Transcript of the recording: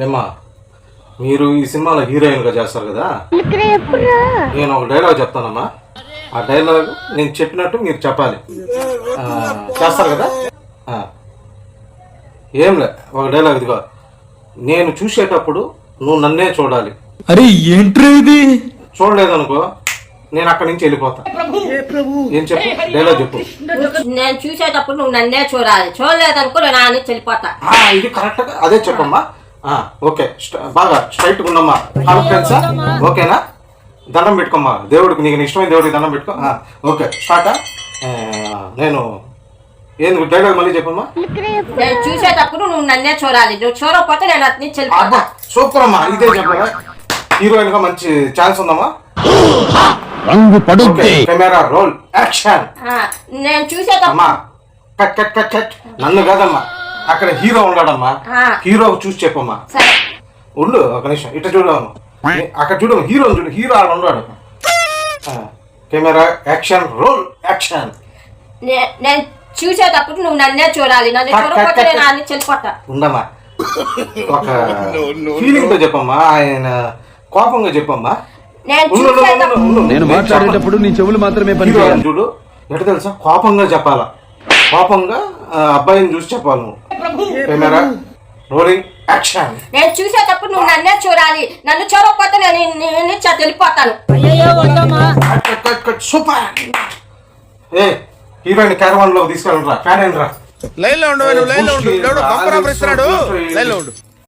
ఏమా మీరు ఈ సినిమాలో హీరోయిన్గా చేస్తారు కదా, నేను ఒక డైలాగ్ చెప్తానమ్మా. ఆ డైలాగ్ నేను చెప్పినట్టు మీరు చెప్పాలి. చేస్తారు కదా? ఏంలే, ఒక డైలాగ్ ఇదిగో. నేను చూసేటప్పుడు నువ్వు నన్నే చూడాలి. అరే ఏంట్రా ఇది? చూడలేదనుకో నేను అక్కడి నుంచి వెళ్ళిపోతా. ఏం చెప్పు, డైలాగ్ చెప్పు. నేను చూసేటప్పుడు నువ్వు నన్నే చూడాలి, చూడలేదనుకో నేను ఆ నుంచి వెళ్ళిపోతా. ఇది కరెక్ట్గా అదే చెప్పమ్మా. ఓకే, బాగా స్ట్రైట్గా ఉండమ్మా. కాన్ఫిడెన్సా? ఓకేనా? దండం పెట్టుకోమ్మా దేవుడికి, నీకు ఇష్టమైన దేవుడికి దండం పెట్టుకో. ఓకే, స్టార్టా? నేను ఏంది డైలాగ్ మళ్ళీ చెప్పమ్మా. నేను చూసేటప్పుడు నువ్వు నన్నే చూడాలి, నువ్వు చూడకపోతే నేను అటు నుంచి వెళ్ళిపోతా. సూపర్ అమ్మా, ఇదే చెప్పమ్మా. హీరోయిన్ గా మంచి ఛాన్స్ ఉందమ్మా. Camera roll action. నేను చూసేటప్పుడు కట్ కట్ కట్ కట్. నన్ను కాదమ్మా, అక్కడ హీరో ఉన్నాడమ్మా. హీరో చూసి చెప్పమ్మా. ఉండు ఒక నిమిషం, ఇట్లా చూడమ్మా. అక్కడ చూడము, హీరో చూడు, హీరో ఆడ ఉన్నాడు. Camera action role action. నేను చూసేటప్పుడు నువ్వు నన్నే చూడాలి, నన్ను చూడకపోతే నేను ఆ నుంచి వెళ్ళిపోతా. ఉండమ్మా, ఒక ఫీలింగ్ తో చెప్పమ్మా. ఆయన కోపంగా చెప్పమ్మా. నేను మాట్లాడేటప్పుడు నీ చెవులు మాత్రమే పని చూడు, ఎట్లా తెలుసా? కోపంగా చెప్పాలా, కోపంగా అబ్బాయిని చూసి చెప్పాలి నువ్వు. Camera rolling action. నేను చూసేటప్పుడు నువ్వు నన్నే చూడాలి, నన్ను చూడకపోతే నేను వెళ్ళిపోతాను. సూపర్. ఏ హీరోయిన్ క్యారవాన్ లో తీసుకెళ్ళరా, ఫ్యాన్ రా. లైన్ లో ఉండు, లైన్ లో ఉండు.